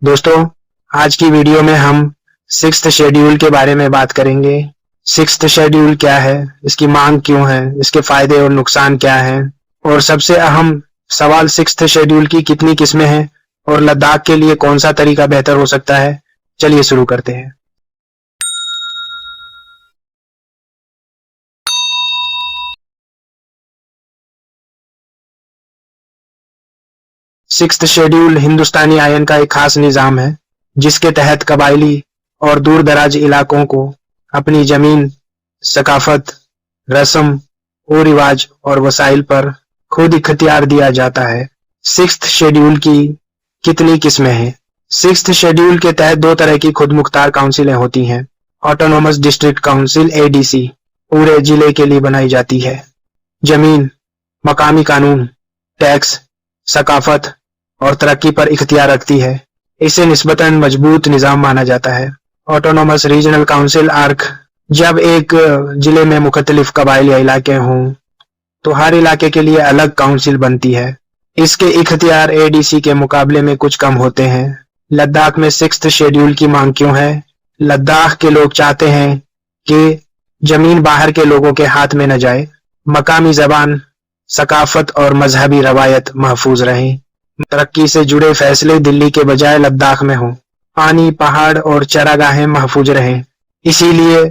दोस्तों, आज की वीडियो में हम सिक्स्थ शेड्यूल के बारे में बात करेंगे। सिक्स्थ शेड्यूल क्या है, इसकी मांग क्यों है, इसके फायदे और नुकसान क्या हैं, और सबसे अहम सवाल सिक्स्थ शेड्यूल की कितनी किस्में हैं और लद्दाख के लिए कौन सा तरीका बेहतर हो सकता है। चलिए शुरू करते हैं। सिक्स्थ शेड्यूल हिंदुस्तानी आयन का एक खास निजाम है जिसके तहत कबायली और दूर दराज इलाकों को अपनी जमीन, सकाफत, रस्म और रिवाज और वसाइल पर खुद इख्तियार दिया जाता है। सिक्स्थ शेड्यूल की कितनी किस्में हैं? सिक्स्थ शेड्यूल के तहत दो तरह की खुद मुख्तार काउंसिलें होती हैं। ऑटोनोमस डिस्ट्रिक्ट काउंसिल एडीसी पूरे जिले के लिए बनाई जाती है। जमीन, मकामी कानून, टैक्स, सकाफत और तरक्की पर इख्तियार रखती है। इसे निस्बतन मजबूत निजाम माना जाता है। ऑटोनोमस रीजनल काउंसिल आर्क, जब एक जिले में मुख्तलिफ कबाइल या इलाके हों तो हर इलाके के लिए अलग काउंसिल बनती है। इसके इख्तियार एडीसी के मुकाबले में कुछ कम होते हैं। लद्दाख में सिक्स्थ शेड्यूल की मांग क्यों है? लद्दाख के लोग चाहते हैं कि जमीन बाहर के लोगों के हाथ में न जाए, मकामी जबान, सकाफत और मजहबी रवायत महफूज रहें, तरक्की से जुड़े फैसले दिल्ली के बजाय लद्दाख में हों, पानी, पहाड़ और चरागाहें महफूज रहें। इसीलिए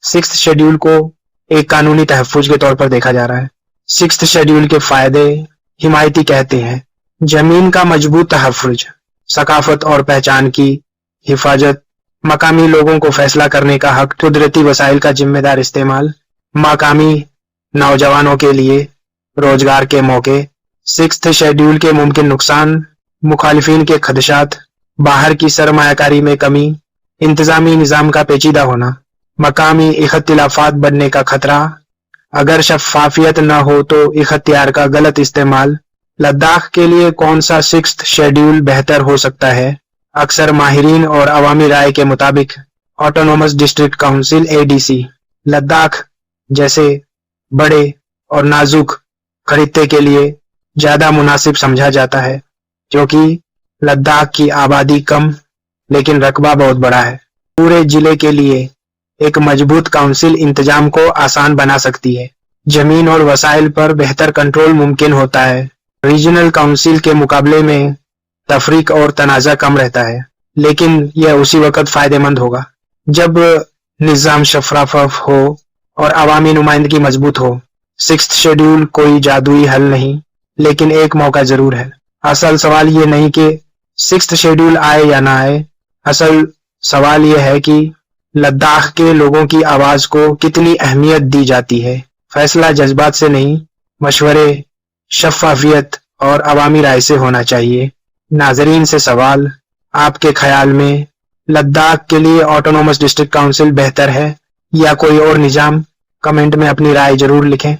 सिक्स्थ शेड्यूल को एक कानूनी तहफ्फुज के तौर पर देखा जा रहा है। सिक्स्थ शेड्यूल के फायदे हिमायती कहते हैं। जमीन का मजबूत तहफ्फुज, सकाफत और पहचान की हिफाजत, मकामी लोगों को फैसला करने का हक, कुदरती वसाइल का जिम्मेदार इस्तेमाल, मकामी नौजवानों के लिए रोजगार के मौके। सिक्स्थ शेड्यूल के मुमकिन नुकसान, मुखालिफिन के खदशात, बाहर की सरमायाकारी में कमी, इंतजामी निजाम का पेचीदा होना, मकामी इख्तिलाफात बढ़ने का खतरा, अगर शफाफियत न हो तो इख्तियार का गलत इस्तेमाल। लद्दाख के लिए कौन सा सिक्स्थ शेड्यूल बेहतर हो सकता है? अक्सर माहिरीन और अवामी राय के मुताबिक autonomous district council ADC Ladakh जैसे बड़े और नाजुक खित्ते के लिए ज्यादा मुनासिब समझा जाता है, क्योंकि लद्दाख की आबादी कम लेकिन रकबा बहुत बड़ा है। पूरे जिले के लिए एक मजबूत काउंसिल इंतजाम को आसान बना सकती है। जमीन और वसाइल पर बेहतर कंट्रोल मुमकिन होता है। रीजनल काउंसिल के मुकाबले में तफरीक और तनाज़ा कम रहता है, लेकिन यह उसी वक्त फायदेमंद होगा जब निजाम शफाफ हो और अवामी नुमाइंदगी मजबूत हो। सिक्स्थ शेड्यूल कोई जादुई हल नहीं, लेकिन एक मौका जरूर है। असल सवाल ये नहीं कि सिक्स्थ शेड्यूल आए या ना आए, असल सवाल ये है कि लद्दाख के लोगों की आवाज को कितनी अहमियत दी जाती है। फैसला जज्बात से नहीं, मशवरे, शफाफियत और अवामी राय से होना चाहिए। नाजरीन से सवाल, आपके ख्याल में लद्दाख के लिए ऑटोनोमस डिस्ट्रिक्ट काउंसिल बेहतर है या कोई और निजाम? कमेंट में अपनी राय जरूर लिखें।